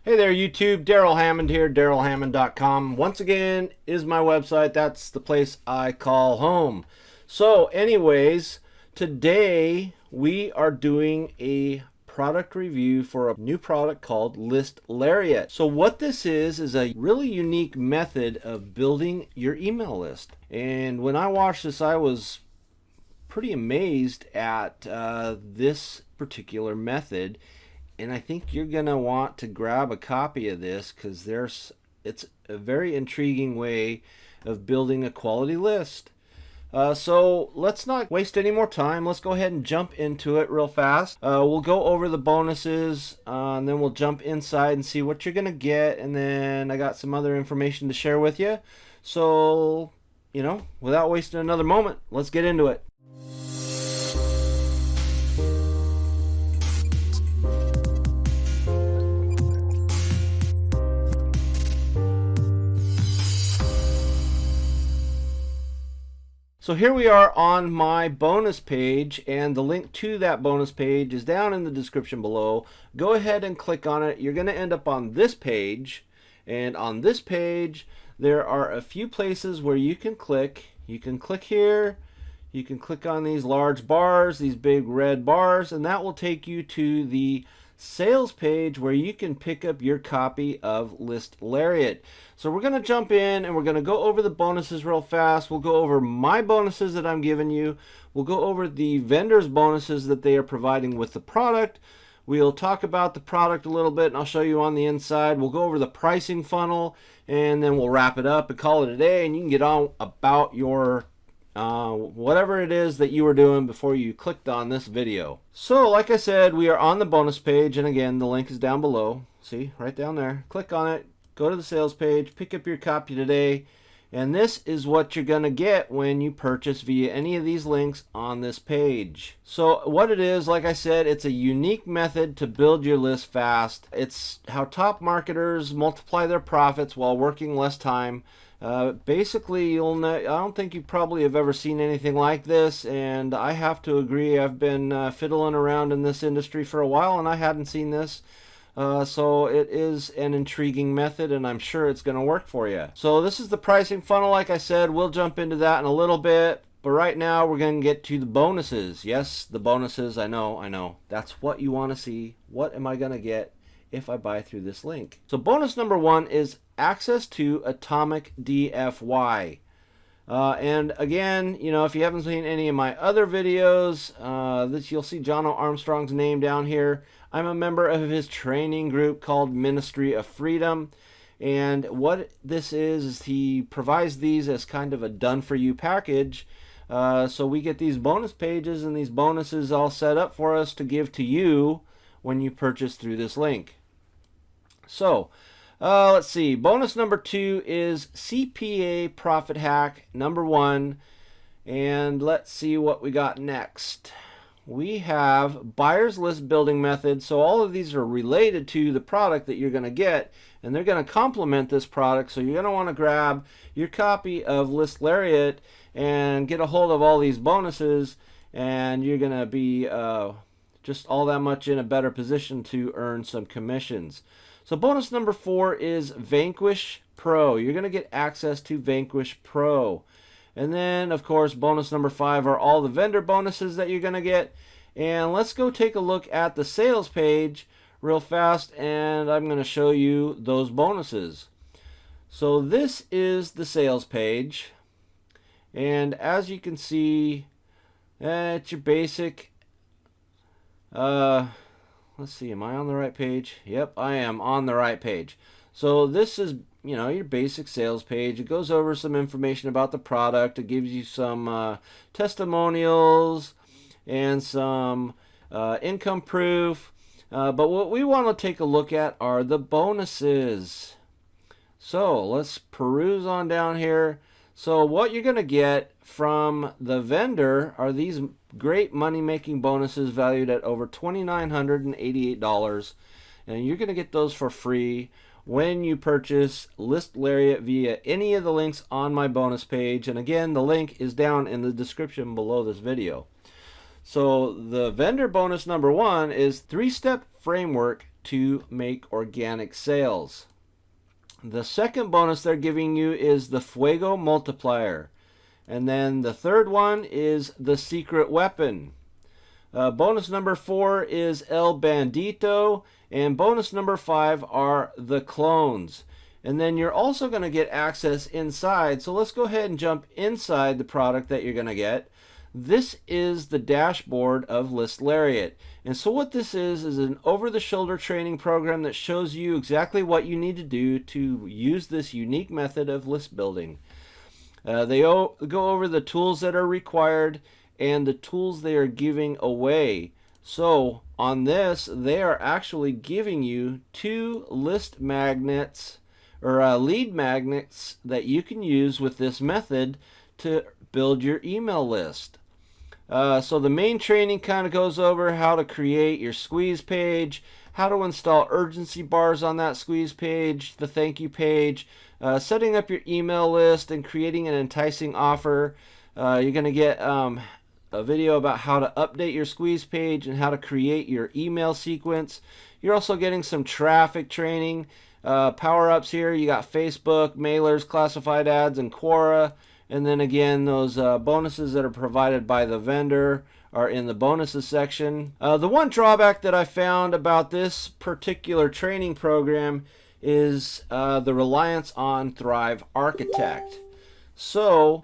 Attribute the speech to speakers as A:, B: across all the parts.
A: Hey there, YouTube. Darrell Hammond here, darrellhammond.com. Once again, is my website. That's the place I call home. So, anyways, today we are doing a product review for a new product called List Lariat. So what this is a really unique method of building your email list. And when I watched this, I was pretty amazed at this particular method. And I think you're gonna want to grab a copy of this because it's a very intriguing way of building a quality list. So let's not waste any more time. Let's go ahead and jump into it real fast. We'll go over the bonuses and then we'll jump inside and see what you're gonna get, and then I got some other information to share with you. So, without wasting another moment, let's get into it. So here we are on my bonus page, and the link to that bonus page is down in the description below. Go ahead and click on it. You're going to end up on this page, and on this page there are a few places where you can click. You can click here, you can click on these large bars, these big red bars, and that will take you to the sales page where you can pick up your copy of List Lariat. So we're going to jump in and we're going to go over the bonuses real fast. We'll go over my bonuses that I'm giving you. We'll go over the vendor's bonuses that they are providing with the product. We'll talk about the product a little bit and I'll show you on the inside. We'll go over the pricing funnel and then we'll wrap it up and call it a day, and you can get on about your whatever it is that you were doing before you clicked on this video. So like I said, we are on the bonus page, and again the link is down below. See, right down there. Click on it, go to the sales page, pick up your copy today, and this is what you're gonna get when you purchase via any of these links on this page. So what it is, like I said, it's a unique method to build your list fast. It's how top marketers multiply their profits while working less time. Basically, I don't think you probably have ever seen anything like this, and I have to agree. I've been fiddling around in this industry for a while and I hadn't seen this. So it is an intriguing method, and I'm sure it's going to work for you. So this is the pricing funnel. Like I said, we'll jump into that in a little bit, but right now we're going to get to the bonuses. Yes, the bonuses. I know. That's what you want to see. What am I going to get if I buy through this link? So bonus number one is access to Atomic DFY. And again, if you haven't seen any of my other videos, you'll see John O. Armstrong's name down here. I'm a member of his training group called Ministry of Freedom. And what this is he provides these as kind of a done-for-you package. So we get these bonus pages and these bonuses all set up for us to give to you when you purchase through this link. So let's see. Bonus number two is CPA Profit Hack number one. And let's see what we got next. We have buyer's list building method. So all of these are related to the product that you're going to get, and they're going to complement this product. So you're going to want to grab your copy of List Lariat and get a hold of all these bonuses, and you're going to be just all that much in a better position to earn some commissions. So bonus number four is Vanquish Pro. You're going to get access to Vanquish Pro. And then, of course, bonus number five are all the vendor bonuses that you're going to get. And let's go take a look at the sales page real fast, and I'm going to show you those bonuses. So this is the sales page. And as you can see, it's your basic... let's see, am I on the right page? Yep, I am on the right page. So this is, your basic sales page. It goes over some information about the product. It gives you some testimonials and some income proof. But what we want to take a look at are the bonuses. So let's peruse on down here. So what you're going to get from the vendor are these great money-making bonuses valued at over $2,988. And you're going to get those for free when you purchase List Lariat via any of the links on my bonus page. And again, the link is down in the description below this video. So the vendor bonus number one is 3-step framework to make organic sales. The second bonus they're giving you is the Fuego Multiplier. And then the third one is the Secret Weapon. Bonus number 4 is El Bandito. And bonus number 5 are the clones. And then you're also going to get access inside. So let's go ahead and jump inside the product that you're going to get. This is the dashboard of List Lariat. And so what this is an over-the-shoulder training program that shows you exactly what you need to do to use this unique method of list building. They go over the tools that are required and the tools they are giving away. So on this, they are actually giving you 2 list magnets or lead magnets that you can use with this method to build your email list. So the main training kind of goes over how to create your squeeze page, how to install urgency bars on that squeeze page, the thank you page, setting up your email list and creating an enticing offer. You're going to get a video about how to update your squeeze page and how to create your email sequence. You're also getting some traffic training. Power-ups here, you got Facebook, mailers, classified ads, and Quora. And then again, those bonuses that are provided by the vendor are in the bonuses section. The one drawback that I found about this particular training program is the reliance on Thrive Architect. So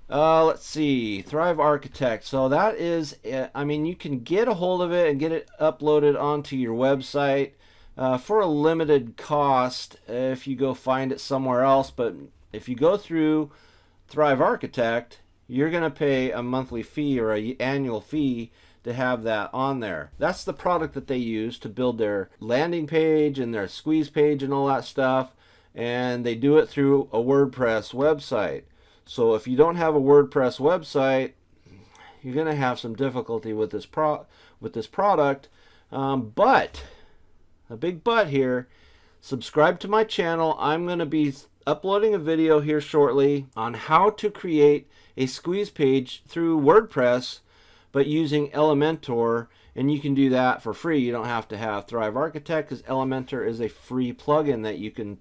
A: let's see, Thrive Architect. So that is, I mean, you can get a hold of it and get it uploaded onto your website for a limited cost if you go find it somewhere else. But if you go through Thrive Architect, you're going to pay a monthly fee or an annual fee to have that on there. That's the product that they use to build their landing page and their squeeze page and all that stuff. And they do it through a WordPress website. So if you don't have a WordPress website, you're going to have some difficulty with this product. But a big but here, subscribe to my channel. I'm going to be uploading a video here shortly on how to create a squeeze page through WordPress but using Elementor, and you can do that for free. You don't have to have Thrive Architect because Elementor is a free plugin that you can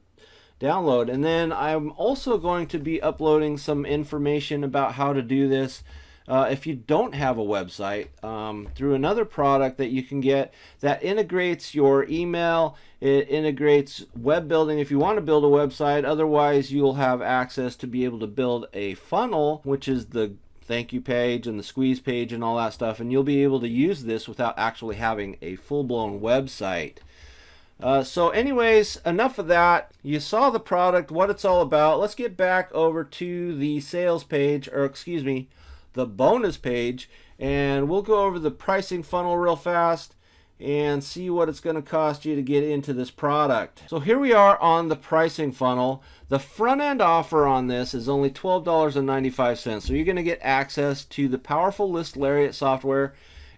A: download. And then I'm also going to be uploading some information about how to do this if you don't have a website through another product that you can get that integrates your email. It integrates web building if you want to build a website. Otherwise, you'll have access to be able to build a funnel, which is the thank you page and the squeeze page and all that stuff. And you'll be able to use this without actually having a full-blown website. So anyways, enough of that. You saw the product, what it's all about. Let's get back over to the sales page, or excuse me, the bonus page, and we'll go over the pricing funnel real fast and see what it's going to cost you to get into this product. So here we are on the pricing funnel. The front end offer on this is only $12.95. So you're going to get access to the powerful List Lariat software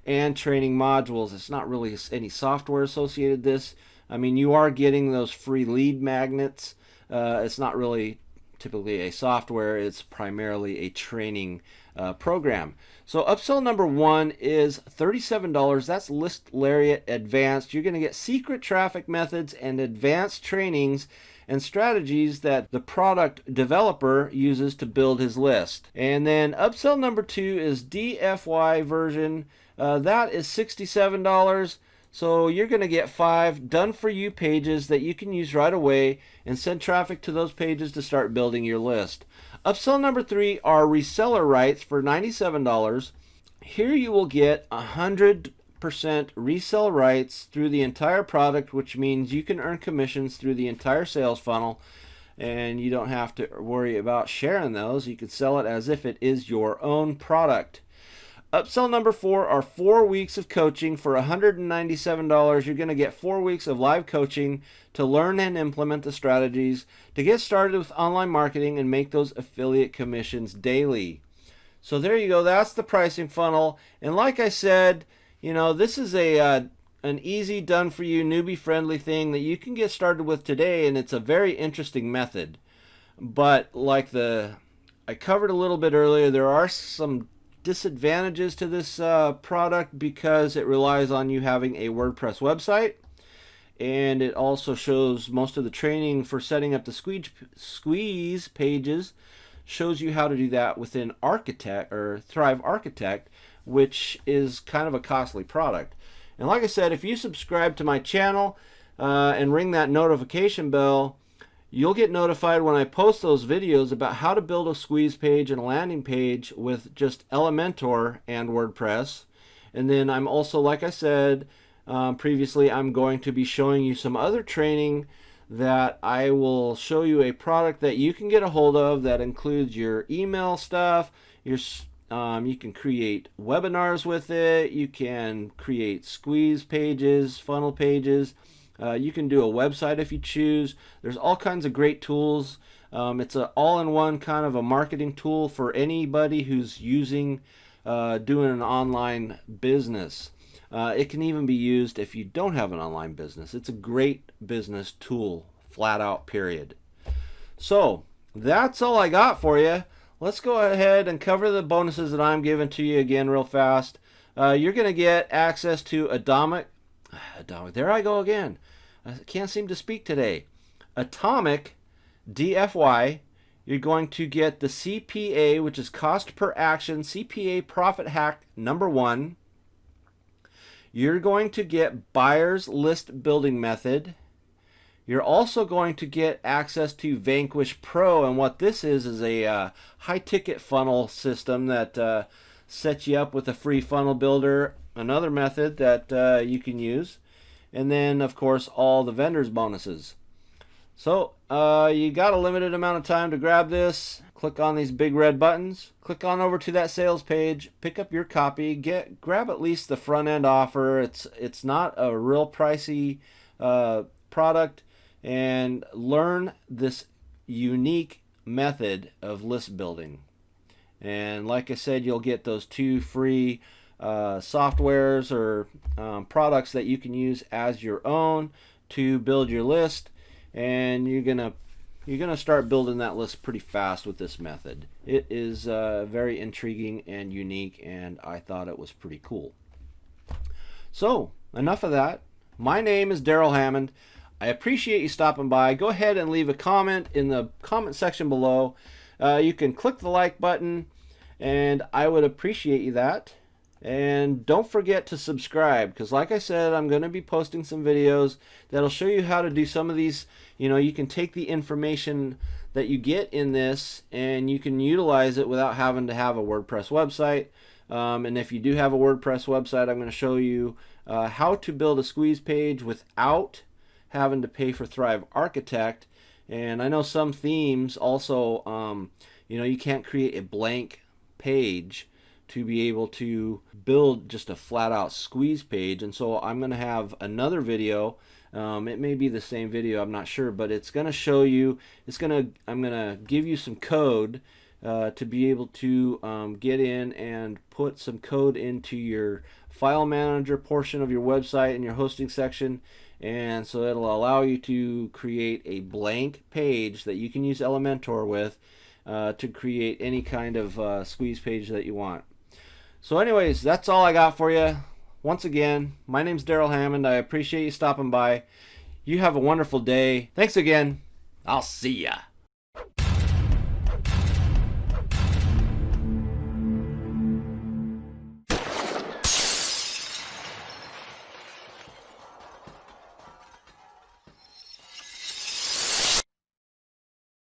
A: and training modules. It's not really any software associated with this. I mean, you are getting those free lead magnets. It's not really typically a software. It's primarily a training program. So upsell number 1 is $37. That's List Lariat Advanced. You're going to get secret traffic methods and advanced trainings and strategies that the product developer uses to build his list. And then upsell number 2 is DFY version. That is $67. So you're going to get 5 done-for-you pages that you can use right away and send traffic to those pages to start building your list. Upsell number 3 are Reseller Rights for $97. Here you will get 100% resell rights through the entire product, which means you can earn commissions through the entire sales funnel, and you don't have to worry about sharing those. You can sell it as if it is your own product. Upsell number 4 are 4 weeks of coaching for $197. You're going to get 4 weeks of live coaching to learn and implement the strategies to get started with online marketing and make those affiliate commissions daily. So there you go. That's the pricing funnel. And like I said, you know, this is an easy, done-for-you, newbie-friendly thing that you can get started with today, and it's a very interesting method. But like I covered a little bit earlier, there are some disadvantages to this product because it relies on you having a WordPress website, and it also shows most of the training for setting up the squeeze pages. Shows you how to do that within Architect or Thrive Architect, which is kind of a costly product. And like I said, if you subscribe to my channel and ring that notification bell, you'll get notified when I post those videos about how to build a squeeze page and a landing page with just Elementor and WordPress. And then I'm also, like I said previously, I'm going to be showing you some other training that I will show you a product that you can get a hold of that includes your email stuff, you can create webinars with it, you can create squeeze pages, funnel pages, you can do a website if you choose. There's all kinds of great tools. It's an all-in-one kind of a marketing tool for anybody who's doing an online business. It can even be used if you don't have an online business. It's a great business tool, flat out, period. So that's all I got for you. Let's go ahead and cover the bonuses that I'm giving to you again real fast. You're going to get access to Atomic. There I go again. I can't seem to speak today. Atomic DFY. You're going to get the CPA, which is Cost Per Action, CPA Profit Hack #1. You're going to get Buyer's List Building Method. You're also going to get access to Vanquish Pro, and what this is a high-ticket funnel system that sets you up with a free funnel builder, another method that you can use, and then, of course, all the vendors' bonuses. So you got a limited amount of time to grab this. Click on these big red buttons. Click on over to that sales page. Pick up your copy. Grab at least the front end offer. It's not a real pricey product, and learn this unique method of list building. And like I said, you'll get those 2 free softwares or products that you can use as your own to build your list, and you're gonna start building that list pretty fast with this method. It is very intriguing and unique, and I thought it was pretty cool. So enough of that. My name is Darrell Hammond. I appreciate you stopping by. Go ahead and leave a comment in the comment section below. You can click the like button, and I would appreciate you that. And don't forget to subscribe, because like I said, I'm going to be posting some videos that'll show you how to do some of these. You can take the information that you get in this and you can utilize it without having to have a WordPress website. And if you do have a WordPress website, I'm going to show you how to build a squeeze page without having to pay for Thrive Architect. And I know some themes also, you can't create a blank page to be able to build just a flat out squeeze page. And so I'm going to have another video. It may be the same video, I'm not sure, but it's going to show you, I'm going to give you some code to be able to get in and put some code into your file manager portion of your website and your hosting section. And so it'll allow you to create a blank page that you can use Elementor with to create any kind of squeeze page that you want. So anyways, that's all I got for you. Once again, my name's Darrell Hammond. I appreciate you stopping by. You have a wonderful day. Thanks again. I'll see ya.